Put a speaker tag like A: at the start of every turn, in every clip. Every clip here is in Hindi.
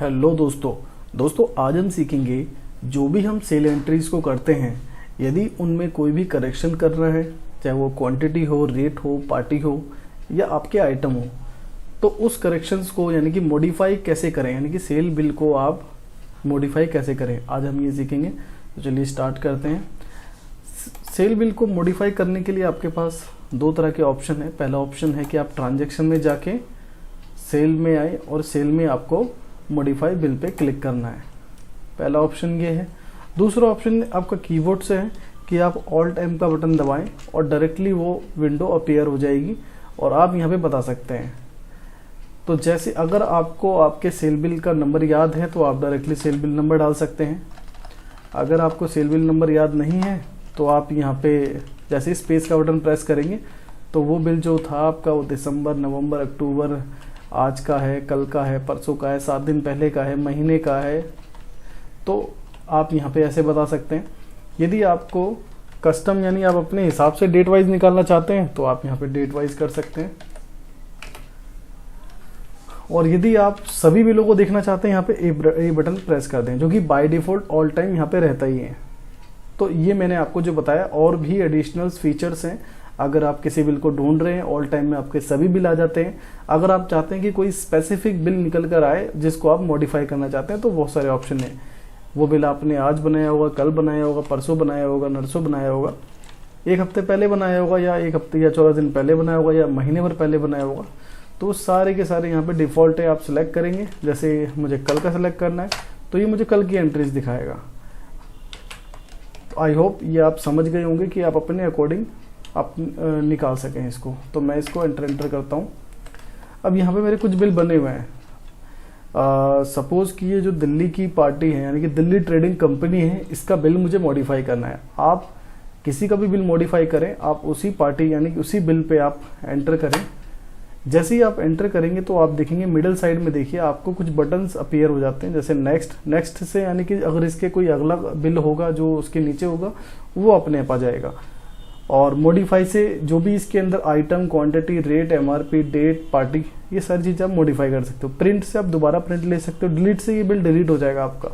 A: हेलो दोस्तों आज हम सीखेंगे जो भी हम सेल एंट्रीज को करते हैं, यदि उनमें कोई भी करेक्शन करना है, चाहे वो क्वांटिटी हो, रेट हो, पार्टी हो या आपके आइटम हो, तो उस करेक्शंस को यानी कि मॉडिफाई कैसे करें, यानी कि सेल बिल को आप मॉडिफाई कैसे करें, आज हम ये सीखेंगे। तो चलिए स्टार्ट करते हैं। सेल बिल को मॉडिफाई करने के लिए आपके पास दो तरह के ऑप्शन है। पहला ऑप्शन है कि आप ट्रांजैक्शन में जाके सेल में आए और सेल में आपको मॉडिफाई बिल पे क्लिक करना है। पहला ऑप्शन ये है। दूसरा ऑप्शन आपका कीबोर्ड से है कि आप ऑल्ट एम का बटन दबाएं और डायरेक्टली वो विंडो अपीयर हो जाएगी और आप यहाँ पे बता सकते हैं। तो जैसे अगर आपको आपके सेल बिल का नंबर याद है तो आप डायरेक्टली सेल बिल नंबर डाल सकते हैं। अगर आपको सेल बिल नंबर याद नहीं है तो आप यहाँ पे जैसे स्पेस का बटन प्रेस करेंगे तो वो बिल जो था आपका वो दिसंबर, नवंबर, अक्टूबर, आज का है, कल का है, परसों का है, 7 दिन पहले का है, महीने का है, तो आप यहाँ पे ऐसे बता सकते हैं। यदि आपको कस्टम यानी आप अपने हिसाब से डेट वाइज निकालना चाहते हैं तो आप यहाँ पे डेट वाइज कर सकते हैं। और यदि आप सभी बिलों को देखना चाहते हैं यहाँ पे ए बटन प्रेस कर दें, जो कि बाय डिफॉल्ट ऑल टाइम यहाँ पे रहता ही है। तो ये मैंने आपको जो बताया, और भी एडिशनल फीचर्स हैं। अगर आप किसी बिल को ढूंढ रहे हैं, ऑल टाइम में आपके सभी बिल आ जाते हैं। अगर आप चाहते हैं कि कोई स्पेसिफिक बिल निकल कर आए जिसको आप मॉडिफाई करना चाहते हैं तो बहुत सारे ऑप्शन हैं। वो बिल आपने आज बनाया होगा, कल बनाया होगा, परसों बनाया होगा, नरसों बनाया होगा, एक हफ्ते पहले बनाया होगा, या एक हफ्ते या 14 दिन पहले बनाया होगा, या महीने भर पहले बनाया होगा। तो सारे के सारे यहाँ पे डिफ़ॉल्ट है, आप सिलेक्ट करेंगे। जैसे मुझे कल का सिलेक्ट करना है तो ये मुझे कल की एंट्रीज दिखाएगा। तो आई होप ये आप समझ गए होंगे कि आप अपने अकॉर्डिंग आप निकाल सकें इसको। तो मैं इसको एंटर करता हूँ। अब यहाँ पे मेरे कुछ बिल बने हुए हैं। सपोज कि ये जो दिल्ली की पार्टी है यानी कि दिल्ली ट्रेडिंग कंपनी है, इसका बिल मुझे मॉडिफाई करना है। आप किसी का भी बिल मॉडिफाई करें, आप उसी पार्टी यानी कि उसी बिल पे आप एंटर करें। जैसे ही आप एंटर करेंगे तो आप देखेंगे मिडिल साइड में, देखिए आपको कुछ बटन्स अपीयर हो जाते हैं, जैसे नेक्स्ट से यानी कि अगर इसके कोई अगला बिल होगा जो उसके नीचे होगा वो अपने आप आ जाएगा। और मॉडिफाई से जो भी इसके अंदर item, quantity, rate, MRP, date, party, ये सारी चीज़ें आप मॉडिफाई कर सकते हो। प्रिंट से आप दोबारा प्रिंट ले सकते हो। डिलीट से ये बिल डिलीट हो जाएगा आपका।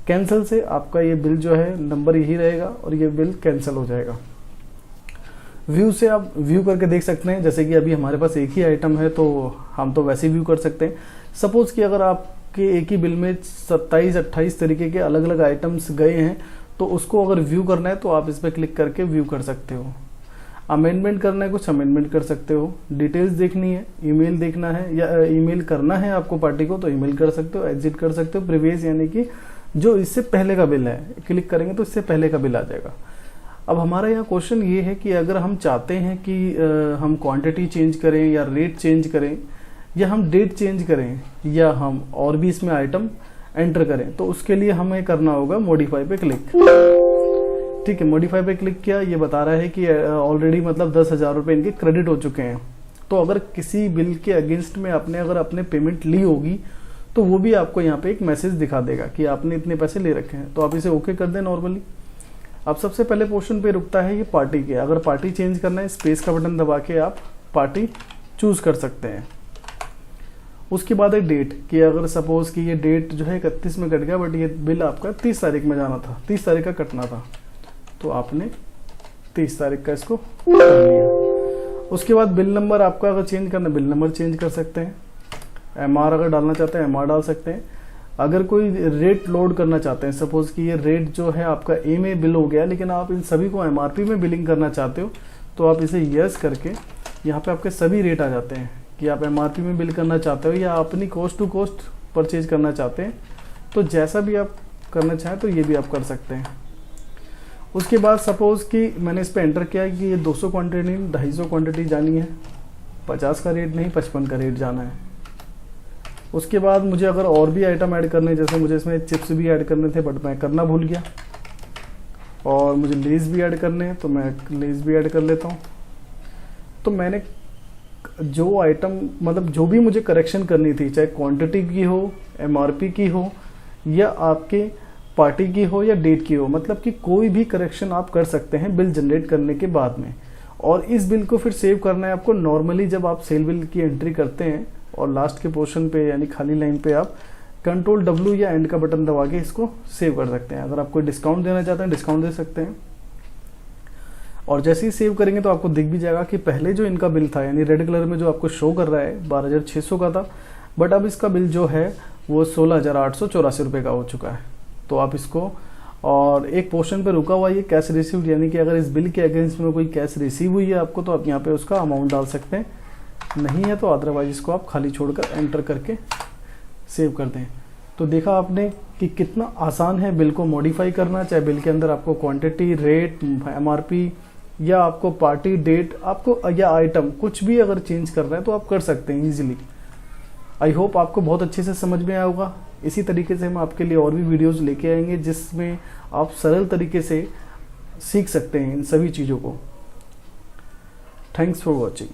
A: कैंसिल से आपका ये बिल जो है नंबर यही रहेगा और ये बिल कैंसिल हो जाएगा। व्यू से आप व्यू करके देख सकते हैं। जैसे कि अभी हमारे पास एक ही आइटम है तो हम तो वैसे व्यू कर सकते हैं। सपोज कि अगर आपके एक ही बिल में 27-28 तरीके के अलग अलग आइटम्स गए हैं तो उसको अगर व्यू करना है तो आप इस पर क्लिक करके व्यू कर सकते हो। अमेंडमेंट करना है, कुछ अमेंडमेंट कर सकते हो। डिटेल्स देखनी है, ईमेल देखना है या ईमेल करना है आपको पार्टी को तो ईमेल कर सकते हो, एग्जिट कर सकते हो। प्रीवियस यानी कि जो इससे पहले का बिल है, क्लिक करेंगे तो इससे पहले का बिल आ जाएगा। अब हमारा यहाँ क्वेश्चन ये है कि अगर हम चाहते हैं कि हम क्वांटिटी चेंज करें या रेट चेंज करें या हम डेट चेंज करें या हम और भी इसमें आइटम एंटर करें, तो उसके लिए हमें करना होगा मॉडिफाई पे क्लिक। ठीक है, मॉडिफाई पे क्लिक किया। ये बता रहा है कि ऑलरेडी मतलब 10,000 रुपये इनके क्रेडिट हो चुके हैं। तो अगर किसी बिल के अगेंस्ट में आपने अगर अपने पेमेंट ली होगी तो वो भी आपको यहाँ पे एक मैसेज दिखा देगा कि आपने इतने पैसे ले रखे हैं। तो आप इसे ओके कर दें नॉर्मली। अब सबसे पहले पोर्शन पे रुकता है ये पार्टी के। अगर पार्टी चेंज करना है, स्पेस का बटन दबा के आप पार्टी चूज कर सकते हैं। उसके बाद है डेट, कि अगर सपोज कि ये डेट जो है 31 में कट गया बट ये बिल आपका 30 तारीख में जाना था, 30 तारीख का कटना था, तो आपने 30 तारीख का इसको कर लिया। उसके बाद बिल नंबर आपका अगर चेंज करना है, बिल नंबर चेंज कर सकते हैं। एमआर अगर डालना चाहते हैं एमआर डाल सकते हैं। अगर कोई रेट लोड करना चाहते हैं, सपोज कि ये रेट जो है आपका ए में बिल हो गया लेकिन आप इन सभी को एमआरपी में बिलिंग करना चाहते हो, तो आप इसे यस करके यहाँ पे आपके सभी रेट आ जाते हैं कि आप एमआरपी में बिल करना चाहते हो या अपनी कॉस्ट टू कॉस्ट परचेज करना चाहते हैं। तो जैसा भी आप करना चाहें तो ये भी आप कर सकते हैं। उसके बाद सपोज कि मैंने इस पर एंटर किया कि ये 200 क्वांटिटी नहीं 250 क्वांटिटी जानी है, 50 का रेट नहीं 55 का रेट जाना है। उसके बाद मुझे अगर और भी आइटम ऐड करने, जैसे मुझे इसमें चिप्स भी ऐड करने थे बट मैं करना भूल गया, और मुझे लेस भी ऐड करने हैं तो मैं लेस भी ऐड कर लेता हूँ। तो मैंने जो आइटम मतलब जो भी मुझे करेक्शन करनी थी, चाहे क्वांटिटी की हो, एमआरपी की हो या आपके पार्टी की हो या डेट की हो, मतलब कि कोई भी करेक्शन आप कर सकते हैं बिल जनरेट करने के बाद में। और इस बिल को फिर सेव करना है आपको। नॉर्मली जब आप सेल बिल की एंट्री करते हैं और लास्ट के पोर्शन पे यानी खाली लाइन पे आप कंट्रोल W या एंड का बटन दबा के इसको सेव कर सकते हैं। अगर आप कोई डिस्काउंट देना चाहते हैं डिस्काउंट दे सकते हैं। और जैसे ही सेव करेंगे तो आपको दिख भी जाएगा कि पहले जो इनका बिल था, यानी रेड कलर में जो आपको शो कर रहा है 12,600 का था, बट अब इसका बिल जो है वो 16,884 रुपये का हो चुका है। तो आप इसको, और एक पोर्शन पे रुका हुआ ये कैश रिसीव्ड, यानी कि अगर इस बिल के अगेंस्ट में कोई कैश रिसीव हुई है आपको तो आप यहाँ पे उसका अमाउंट डाल सकते हैं, नहीं है तो अदरवाइज इसको आप खाली छोड़कर एंटर करके सेव कर दें। तो देखा आपने कि कितना आसान है बिल को मॉडिफाई करना, चाहे बिल के अंदर आपको क्वांटिटी, रेट, MRP या आपको पार्टी डेट आपको या आइटम कुछ भी अगर चेंज करना है तो आप कर सकते हैं इजीली। आई होप आपको बहुत अच्छे से समझ में आया होगा। इसी तरीके से हम आपके लिए और भी वीडियोस लेके आएंगे जिसमें आप सरल तरीके से सीख सकते हैं इन सभी चीज़ों को। Thanks for watching.